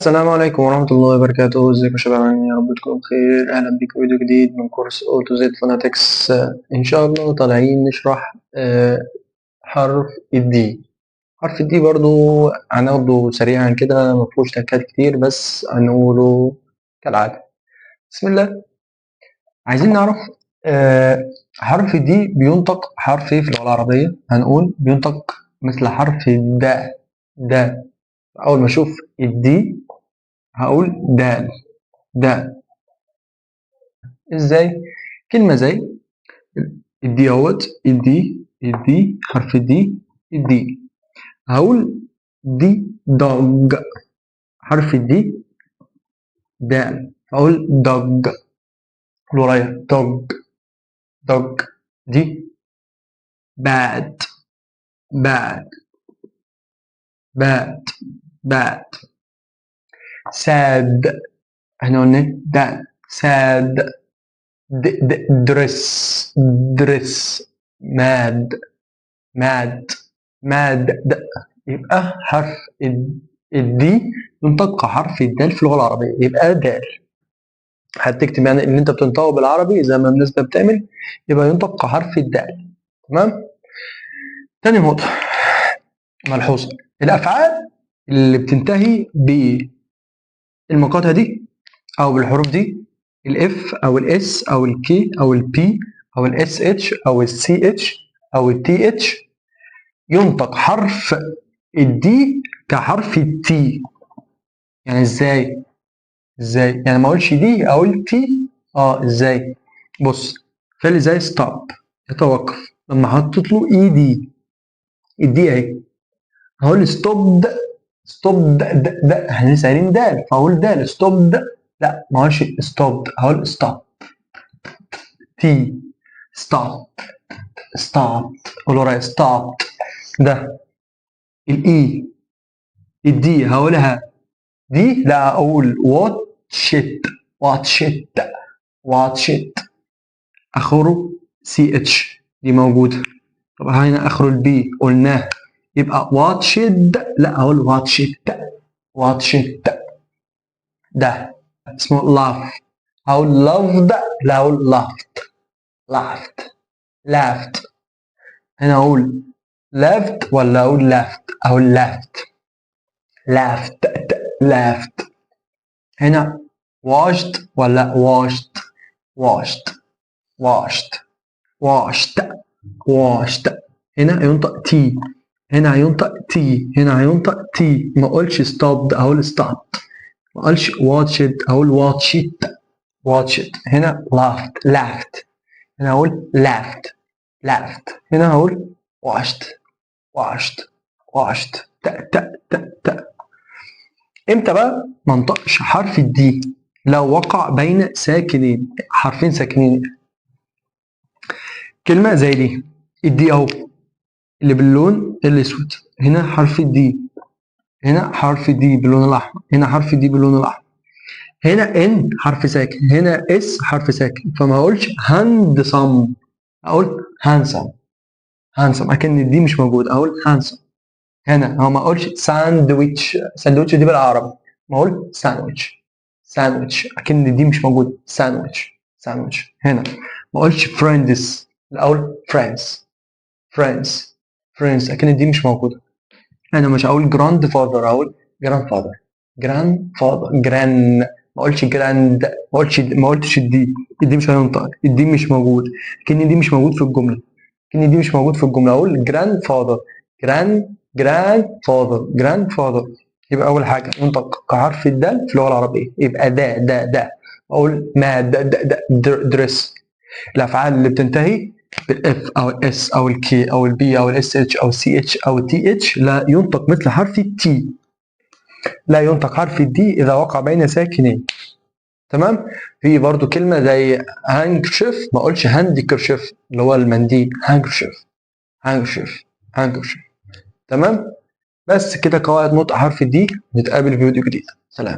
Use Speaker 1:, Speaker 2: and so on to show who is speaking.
Speaker 1: السلام عليكم ورحمة الله وبركاته. ازيكم يا شباب؟ عاملين إيه؟ يا رب تكونوا بخير. أهلا بيكم في فيديو جديد من كورس أوتو زد فوناتكس. إن شاء الله طالعين نشرح حرف الدي. حرف الدي برضو هناخده سريعا كده، مفهوش تكات كتير، بس هنقوله كالعادة. بسم الله. عايزين نعرف حرف الدي بينطق حرف ايه في اللغة العربية؟ هنقول بينطق مثل حرف دا. أول ما أشوف الدي هقول دال. دا ازاي؟ كلمة زي الدي اهوت، الدي حرف الدي هقول دي دوج. حرف الدي دال، هقول دوج. قول ورايا دوج. دوج. دي باد. باد. باد. باد. ساد. احنا قلنا دال. ساد. درس. درس. ماد. ماد. ماد. يبقى حرف الدي ينطق كحرف الدال في اللغة العربية، يبقى دال. هتكتب يعني اللي انت بتنطقه بالعربي زي ما الناس بتعمل، يبقى ينطق كحرف الدال. تمام. تاني نقطة ملحوظة، الأفعال اللي بتنتهي بالمقاطع دي أو بالحروف دي، الاف أو الاس أو الكي أو البي أو الاس اتش أو السي اتش أو التي اتش، ينطق حرف الدي كحرف التي. يعني ازاي؟ ازاي؟ يعني ما اقولش دي اقول تي. ازاي؟ بص، فعل زي ستوب، يتوقف. لما حطيت له اي دي، الدي اهي، هقول ستوب. ستوب ده احنا لسه قايلين دال، فاقول دال ستوب. لا، ما اقولش ستوب، هقول ستوب. تي. ستوب. ستوب. قول ورايا ستوب. ده الاي. الدي هقولها دي، لا اقول واتش ات. واتش ات. واتش ات. اخره سي اتش، دي موجوده. طب هنا اخره البي قلناه، يبقى واتشد. لا اقول واتشد. واتشد. ده اسمه لاف. اقول لافد، لا اقول لافت. لافت. لافت. هنا اقول لافت ولا اقول لافت؟ اقول لافت. لافت. لافت. هنا washed ولا washed؟ washed. washed. washed. washed. هنا ينطق تي. هنا هينطق تي. هنا هينطق تي. ما اقولش ستوب، اقول ستوب. ما اقولش واتشد، اقول واتشيت. واتشيت. هنا لافت. لافت. هنا اقول لافت. لافت. هنا هقول واشت. واشت. واشت. تا تا تا تا. امتى بقى ما انطقش حرف الدي؟ لو وقع بين ساكنين، حرفين ساكنين. كلمة زي دي، الدي اهو اللي باللون الاسود، هنا حرف الدي. هنا حرف دي باللون الاحمر. هنا حرف دي باللون الاحمر. هنا ان حرف ساكن. هنا اس حرف ساكن. فما اقولش هاندسم، اقول هانسم. هانسم اكن الدي مش موجود، اقول هانسم. هنا هو ما اقولش ساندويتش. ساندويتش دي بالعربي، ما اقول ساندويتش. ساندويتش اكن الدي مش موجود. ساندويتش. ساندويتش. هنا ما اقولش فريندز، اقول فريندز. فريندز. فريندز اكن الدي مش موجوده. انا مش هقول جراند فاذر، هقول جراند فاذر. جراند فاذر. جران. ما اقولش جراند. ما قلتش الدي مش هينطق، الدي مش موجود. كأن دي مش موجود في الجمله. كأن دي مش موجود في الجمله، اقول جراند فاذر. جراند فاذر. جراند فاذر. يبقى اول حاجه ينطق كحرف الدال في اللغه العربيه، يبقى دا. اقول ما درس. الافعال اللي بتنتهي بالاف او الاس او الكي او البي او الاس اتش او السي اتش او التي اتش لا ينطق مثل حرف التي. لا ينطق حرف الدي اذا وقع بين ساكنين. تمام. في برضو كلمه زي هانكشيف، ما اقولش هاندكرشيف اللي هو المنديل. هانكشيف. هانكشيف. هانكشيف. تمام. بس كده قواعد نطق حرف الدي. نتقابل في فيديو جديد. سلام.